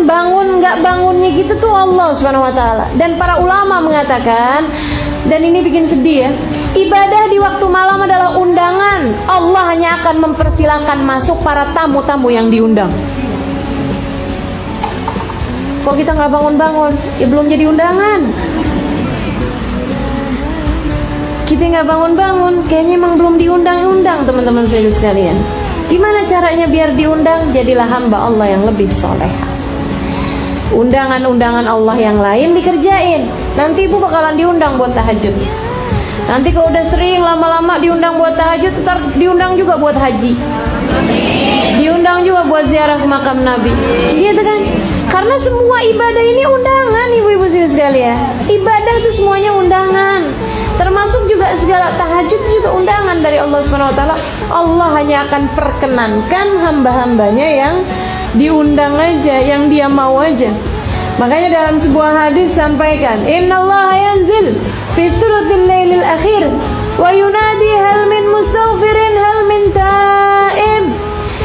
bangun nggak bangunnya gitu tuh Allah Subhanahu wa taala. Dan para ulama mengatakan, dan ini bikin sedih ya, ibadah di waktu malam adalah undangan. Allah hanya akan mempersilahkan masuk para tamu-tamu yang diundang. Kok kita nggak bangun-bangun? Ya belum jadi undangan. Kita nggak bangun-bangun, kayaknya emang belum diundang-undang, teman-teman sekalian. Gimana caranya biar diundang? Jadilah hamba Allah yang lebih soleha. Undangan-undangan Allah yang lain dikerjain. Nanti ibu bakalan diundang buat tahajud. Nanti kalau udah sering lama-lama diundang buat tahajud, ntar diundang juga buat haji. Diundang juga buat ziarah ke makam Nabi. Gitu kan? Karena semua ibadah ini undangan, ibu-ibu sekalian. Ibadah itu semuanya undangan. Termasuk juga segala tahajud juga undangan dari Allah Subhanahu wa taala. Allah hanya akan perkenankan hamba-hambanya yang diundang aja, yang dia mau aja. Makanya dalam sebuah hadis sampaikan, innallaha yanzil fi thuluthil lailil akhir wa yunadi hal min mustaghfirin hal min ta'ib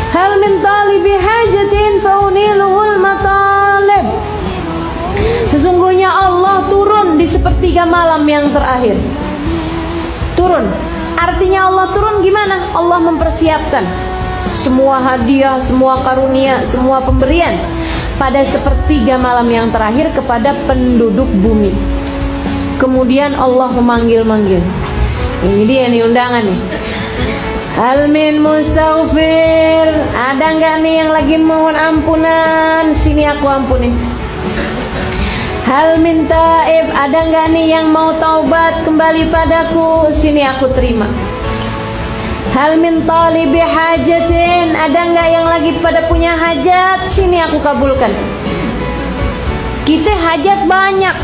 hal min talibi hajatin fauniluhul matalib. Sesungguhnya Allah turun di sepertiga malam yang terakhir. Turun, artinya Allah turun gimana? Allah mempersiapkan semua hadiah, semua karunia, semua pemberian pada sepertiga malam yang terakhir kepada penduduk bumi. Kemudian Allah memanggil-manggil. Ini dia nih undangan nih. Hal min mustaghfir, ada nggak nih yang lagi mohon ampunan? Sini aku ampunin. Hal min taib, ada nggak nih yang mau taubat kembali padaku? Sini aku terima. Hal min talibi hajatin, ada nggak yang lagi pada punya hajat? Sini aku kabulkan. Kita hajat banyak,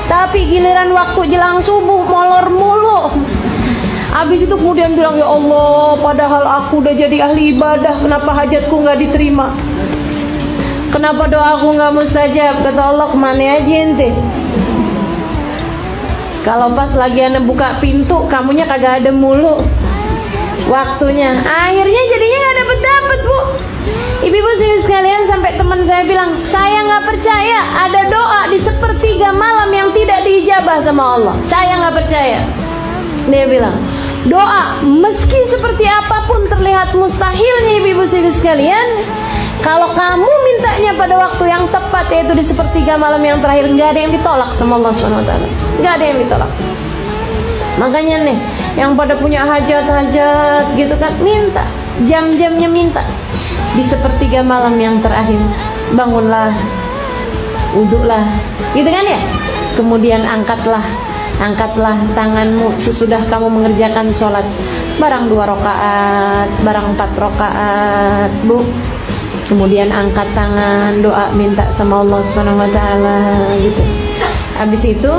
tapi giliran waktu jelang subuh molor mulu. Habis itu kemudian bilang, ya Allah, padahal aku udah jadi ahli ibadah, kenapa hajatku nggak diterima? Kenapa doaku nggak mustajab? Kata Allah, kemana aja ente? Kalau pas lagi anda buka pintu, kamunya kagak ada mulu waktunya. Akhirnya jadinya nggak dapet bu. Ibu-ibu sekalian, sampai teman saya bilang, saya nggak percaya ada doa di sepertiga malam yang tidak diijabah sama Allah. Saya nggak percaya. Dia bilang, doa meski seperti apapun terlihat mustahilnya, ibu-ibu sekalian, kalau kamu mintanya pada waktu yang tepat, yaitu di sepertiga malam yang terakhir, nggak ada yang ditolak sama Allah SWT. Nggak ada yang ditolak. Makanya nih, yang pada punya hajat-hajat gitu kan, minta, jam-jamnya minta. Di sepertiga malam yang terakhir, bangunlah, wudhulah, gitu kan ya. Kemudian angkatlah tanganmu sesudah kamu mengerjakan sholat. Barang 2 rakaat, barang 4 rakaat, bu. Kemudian angkat tangan, doa, minta sama Allah Subhanahu wa taala gitu. Habis itu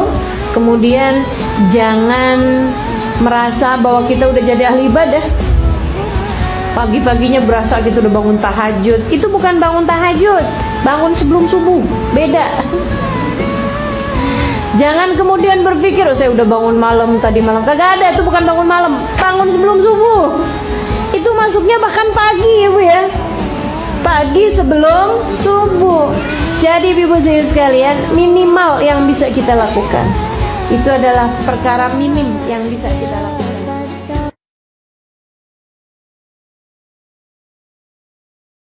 kemudian jangan merasa bahwa kita udah jadi ahli ibadah. Pagi-paginya berasa gitu udah bangun tahajud. Itu bukan bangun tahajud, bangun sebelum subuh. Beda. Jangan kemudian berpikir, oh saya udah bangun malam tadi malam. Kagak ada, itu bukan bangun malam. Bangun sebelum subuh. Itu masuknya bahkan pagi ya bu ya. Pagi sebelum subuh. Jadi ibu sekalian, minimal yang bisa kita lakukan itu adalah perkara minim yang bisa kita lakukan.